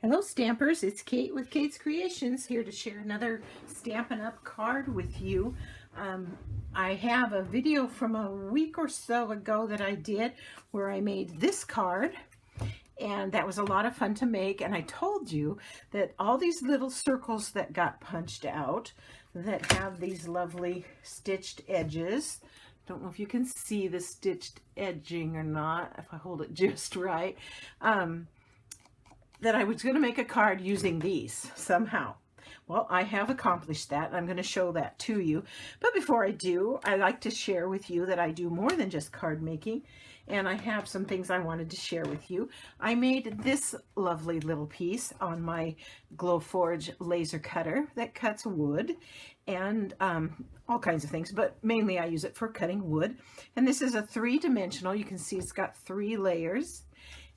Hello Stampers, it's Kate with Kate's Creations here to share another Stampin' Up! Card with you. I have a video from a week or so ago that I did where I made this card, and that was a lot of fun to make. And I told you that all these little circles that got punched out that have these lovely stitched edges, don't know if you can see the stitched edging or not, if I hold it just right, that I was going to make a card using these somehow. Well, I have accomplished that, and I'm going to show that to you. But before I do, I like to share with you that I do more than just card making, and I have some things I wanted to share with you. I made this lovely little piece on my Glowforge laser cutter that cuts wood and all kinds of things, but mainly I use it for cutting wood. And this is a three-dimensional. You can see it's got 3 layers.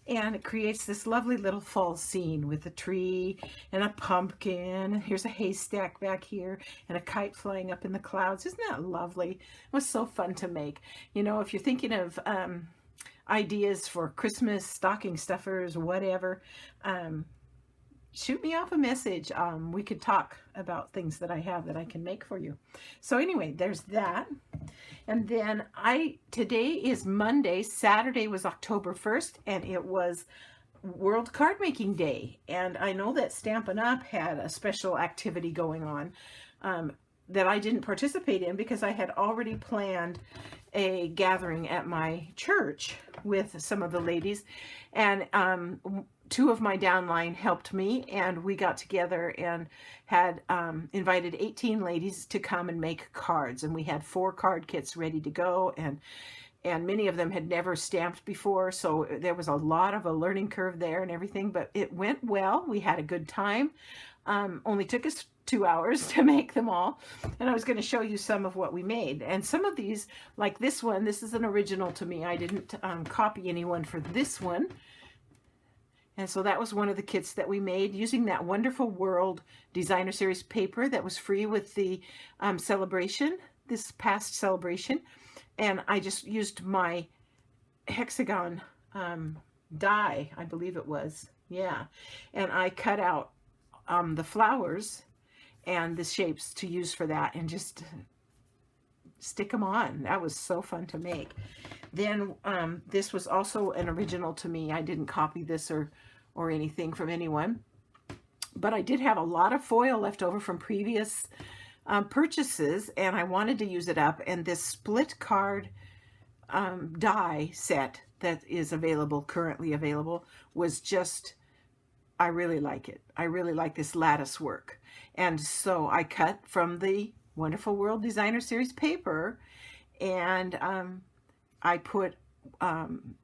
And it creates this lovely little fall scene with a tree and a pumpkin. Here's a haystack back here and a kite flying up in the clouds. Isn't that lovely? It was so fun to make. You know, if you're thinking of ideas for Christmas, stocking stuffers, whatever, shoot me off a message. We could talk about things that I have that I can make for you. So anyway, there's that. And then today is Monday. Saturday was October 1st, and it was World Card Making Day. And I know that Stampin' Up! Had a special activity going on that I didn't participate in because I had already planned a gathering at my church with some of the ladies. And 2 of my downline helped me, and we got together and had invited 18 ladies to come and make cards. And we had 4 card kits ready to go, and many of them had never stamped before, so there was a lot of a learning curve there and everything, but it went well. We had a good time. Only took us 2 hours to make them all, and I was going to show you some of what we made. And some of these, like this one, this is an original to me. I didn't copy anyone for this one. And so that was one of the kits that we made using that Wonderful World Designer Series paper that was free with the celebration, this past celebration. And I just used my hexagon die, I believe it was. Yeah. And I cut out the flowers and the shapes to use for that and just stick them on. That was so fun to make. Then this was also an original to me. I didn't copy this or anything from anyone, but I did have a lot of foil left over from previous purchases, and I wanted to use it up. And this split card die set that is currently available, was just, I really like it. I really like this lattice work. And so I cut from the Wonderful World Designer Series paper, and I put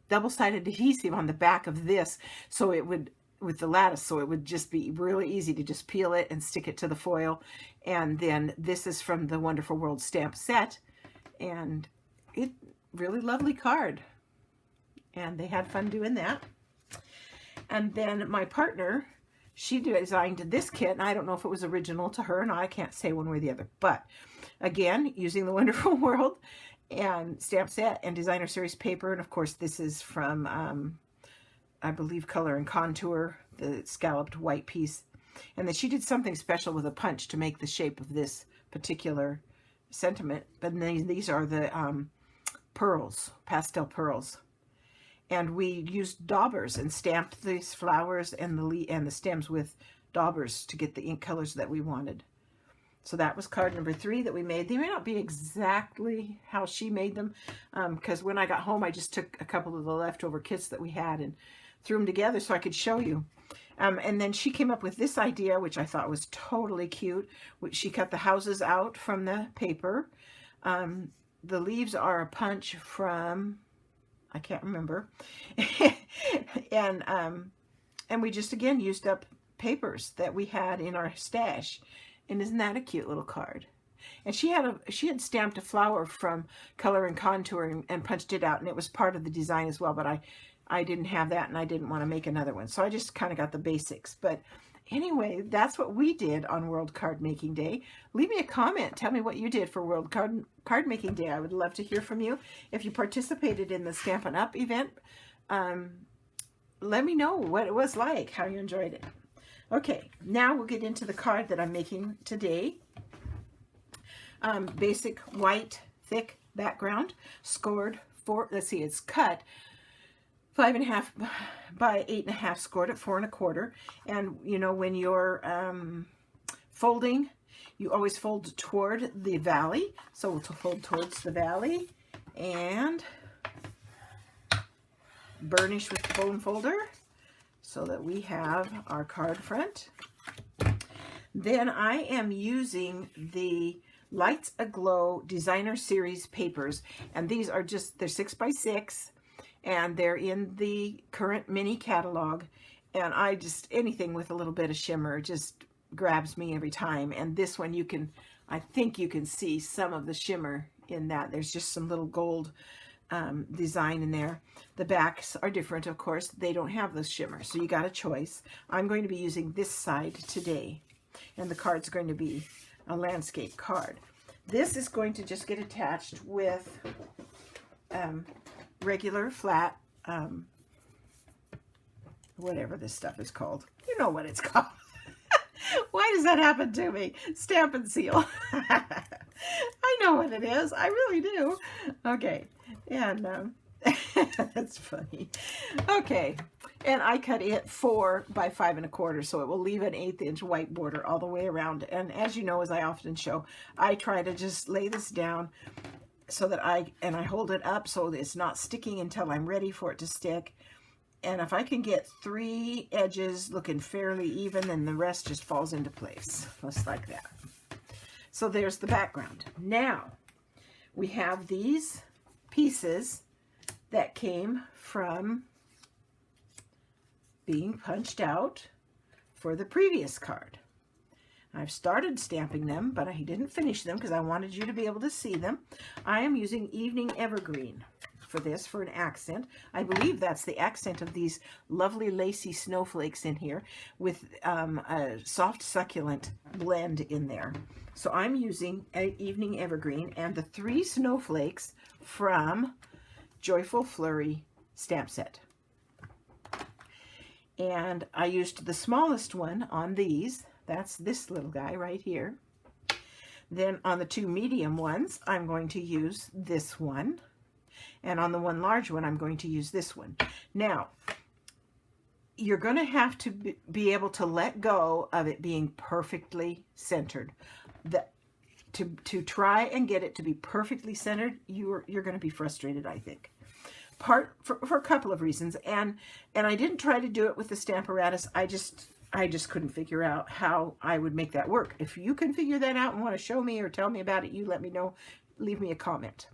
double-sided adhesive on the back of this, so it would, with the lattice, so it would just be really easy to just peel it and stick it to the foil. And then this is from the Wonderful World stamp set, and it really lovely card, and they had fun doing that. And then my partner, she designed this kit, and I don't know if it was original to her, and I can't say one way or the other, but again, using the Wonderful World and stamp set and Designer Series paper. And of course this is from I believe Color and Contour, the scalloped white piece. And then she did something special with a punch to make the shape of this particular sentiment. But these are the pearls, pastel pearls. And we used daubers and stamped these flowers and the stems with daubers to get the ink colors that we wanted. So that was card number 3 that we made. They may not be exactly how she made them, because when I got home, I just took a couple of the leftover kits that we had and threw them together so I could show you. And then she came up with this idea, which I thought was totally cute, which she cut the houses out from the paper. The leaves are a punch from, I can't remember. And we just, again, used up papers that we had in our stash. And isn't that a cute little card? And she had stamped a flower from Color and Contour and punched it out, and it was part of the design as well, but I didn't have that, and I didn't want to make another one. So I just kind of got the basics. But anyway, that's what we did on World Card Making Day. Leave me a comment. Tell me what you did for World Card Making Day. I would love to hear from you. If you participated in the Stampin' Up! Event, let me know what it was like, how you enjoyed it. Okay, now we'll get into the card that I'm making today. Basic white thick background, scored for, let's see, it's cut 5.5 by 8.5, scored at 4 1/4. And you know, when you're folding, you always fold toward the valley. So we'll fold towards the valley and burnish with the bone folder so that we have our card front. Then I am using the Lights Aglow Designer Series papers, and these are just, they're 6 by 6, and they're in the current mini catalog, and I just, anything with a little bit of shimmer just grabs me every time. And this one, you can, I think you can see some of the shimmer in that. There's just some little gold design in there. The backs are different, of course. They don't have the shimmer, so you got a choice. I'm going to be using this side today, and the card's going to be a landscape card. This is going to just get attached with regular flat, whatever this stuff is called. You know what it's called. Why does that happen to me? Stamp and seal. I know what it is. I really do. Okay. And that's funny. Okay. And I cut it 4 by 5 1/4, so it will leave an 1/8 inch white border all the way around. And as you know, as I often show, I try to just lay this down so that I hold it up so that it's not sticking until I'm ready for it to stick. And if I can get 3 edges looking fairly even, then the rest just falls into place, just like that. So there's the background. Now, we have these pieces that came from being punched out for the previous card. I've started stamping them, but I didn't finish them because I wanted you to be able to see them. I am using Evening Evergreen for this, for an accent. I believe that's the accent of these lovely lacy snowflakes in here with a soft succulent blend in there. So I'm using Evening Evergreen and the 3 snowflakes from Joyful Flurry stamp set. And I used the smallest one on these. That's this little guy right here. Then on the 2 medium ones, I'm going to use this one. And on the 1 large one, I'm going to use this one. Now, you're going to have to be able to let go of it being perfectly centered. To try and get it to be perfectly centered, you're going to be frustrated, I think. For a couple of reasons. And I didn't try to do it with the Stamparatus. I just couldn't figure out how I would make that work. If you can figure that out and want to show me or tell me about it, you let me know. Leave me a comment.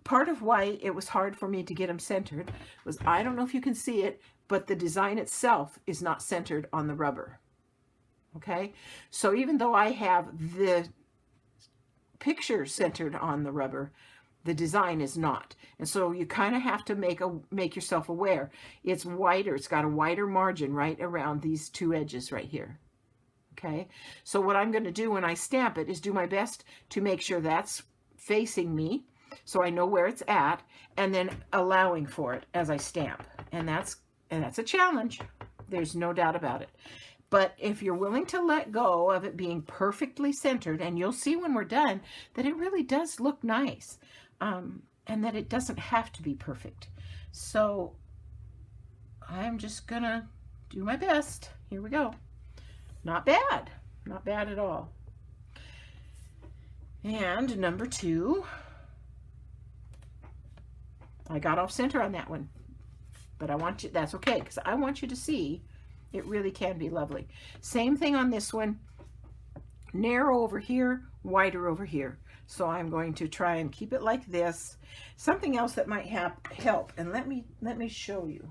Part of why it was hard for me to get them centered was, I don't know if you can see it, but the design itself is not centered on the rubber. Okay? So even though I have the picture centered on the rubber, the design is not. And so you kind of have to make yourself aware. It's wider. It's got a wider margin right around these 2 edges right here. Okay? So what I'm going to do when I stamp it is do my best to make sure that's facing me, so I know where it's at, and then allowing for it as I stamp. And that's a challenge. There's no doubt about it. But if you're willing to let go of it being perfectly centered, and you'll see when we're done that it really does look nice, and that it doesn't have to be perfect. So I'm just gonna do my best. Here we go. Not bad. Not bad at all. And number 2, I got off center on that one, but I want you, that's okay, because I want you to see it really can be lovely. Same thing on this one, narrow over here, wider over here. So I'm going to try and keep it like this. Something else that might help, and let me show you.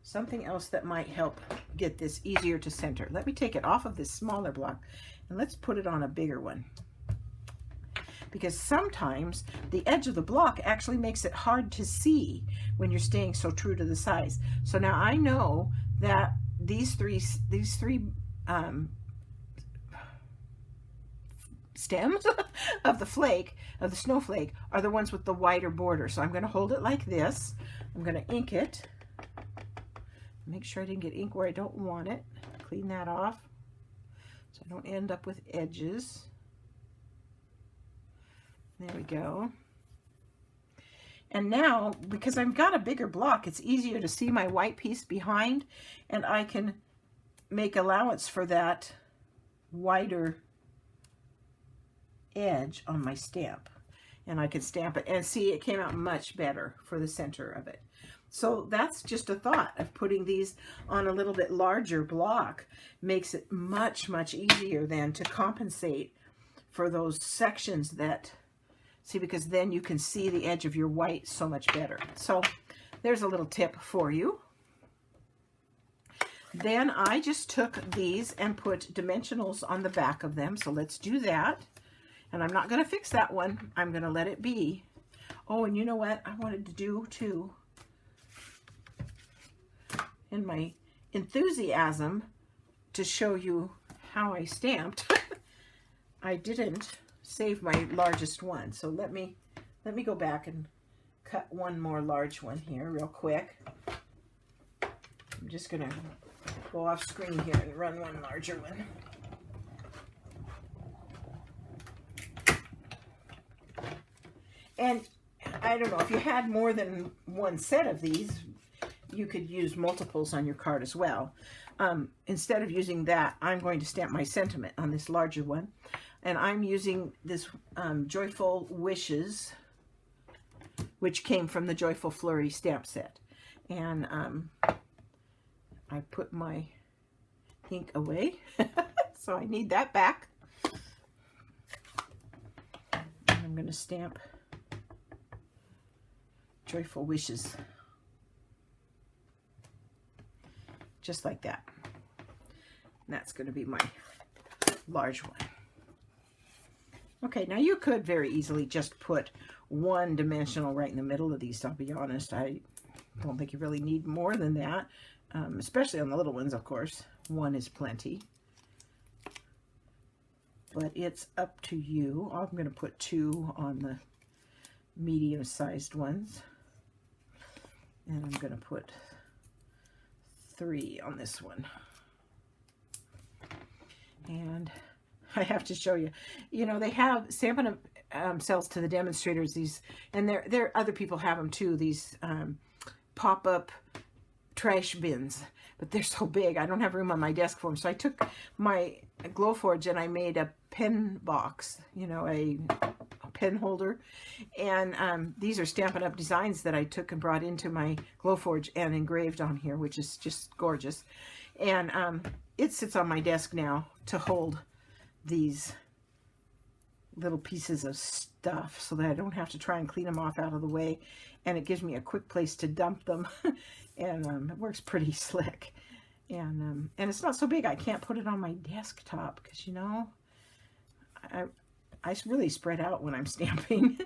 Something else that might help get this easier to center. Let me take it off of this smaller block, and let's put it on a bigger one. Because sometimes the edge of the block actually makes it hard to see when you're staying so true to the size. So now I know that these three stems of the snowflake are the ones with the wider border. So I'm going to hold it like this. I'm going to ink it Make sure I didn't get ink where I don't want it. Clean that off so I don't end up with edges. There we go. And now, because I've got a bigger block, it's easier to see my white piece behind, and I can make allowance for that wider edge on my stamp. And I can stamp it, and see, it came out much better for the center of it. So that's just a thought of putting these on a little bit larger block. Makes it much, much easier then to compensate for those sections that, see, because then you can see the edge of your white so much better. So there's a little tip for you. Then I just took these and put dimensionals on the back of them. So let's do that. And I'm not going to fix that one. I'm going to let it be. Oh, and you know what I wanted to do too? In my enthusiasm to show you how I stamped, I didn't save my largest one. So let me go back and cut one more large one here real quick. I'm just going to go off screen here and run one larger one. And I don't know, if you had more than one set of these, you could use multiples on your card as well. Instead of using that, I'm going to stamp my sentiment on this larger one. And I'm using this Joyful Wishes, which came from the Joyful Flurry stamp set. And I put my ink away, so I need that back. And I'm going to stamp Joyful Wishes. Just like that. And that's going to be my large one. Okay, now you could very easily just put one dimensional right in the middle of these. I'll be honest, I don't think you really need more than that, especially on the little ones, of course. One is plenty. But it's up to you. I'm going to put 2 on the medium-sized ones. And I'm going to put 3 on this one. And I have to show you, you know, they have Stampin' Up! Sells to the demonstrators these, and there other people have them too, these pop-up trash bins, but they're so big I don't have room on my desk for them. So I took my Glowforge and I made a pen box, you know, a pen holder, and these are Stampin' Up! Designs that I took and brought into my Glowforge and engraved on here, which is just gorgeous. And it sits on my desk now to hold these little pieces of stuff so that I don't have to try and clean them off out of the way, and it gives me a quick place to dump them. And it works pretty slick, and it's not so big I can't put it on my desktop, because, you know, I really spread out when I'm stamping.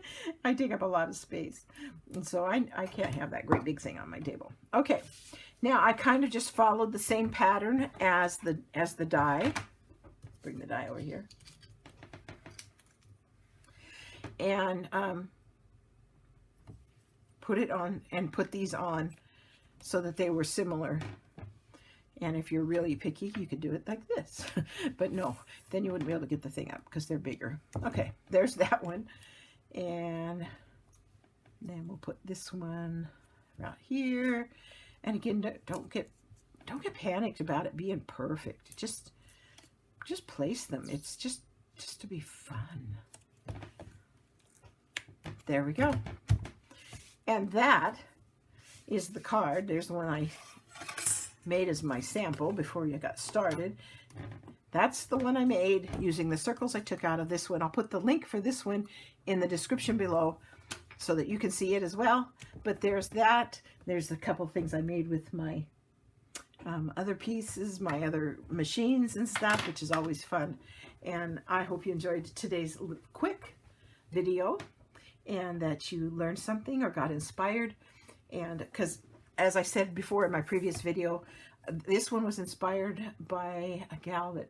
I take up a lot of space, and so I can't have that great big thing on my table. Okay, now I kind of just followed the same pattern as the die. Bring the die over here. And put it on, and put these on so that they were similar. And if you're really picky, you could do it like this. But no, then you wouldn't be able to get the thing up because they're bigger. Okay, there's that one. And then we'll put this one right here. And again, don't get panicked about it being perfect. Just place them. It's just to be fun. There we go. And that is the card. There's the one I made as my sample before you got started. That's the one I made using the circles I took out of this one. I'll put the link for this one in the description below so that you can see it as well. But there's that. There's a couple things I made with my other pieces, my other machines and stuff, which is always fun. And I hope you enjoyed today's quick video, and that you learned something or got inspired. And because, as I said before in my previous video, this one was inspired by a gal that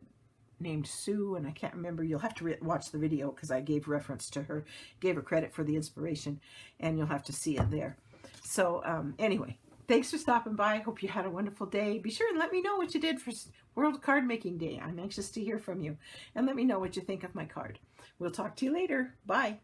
named Sue, and I can't remember. You'll have to watch the video because I gave reference to her, gave her credit for the inspiration, and you'll have to see it there. So anyway, Thanks for stopping by. I hope you had a wonderful day. Be sure and let me know what you did for World Card Making Day. I'm anxious to hear from you. And let me know what you think of my card. We'll talk to you later. Bye.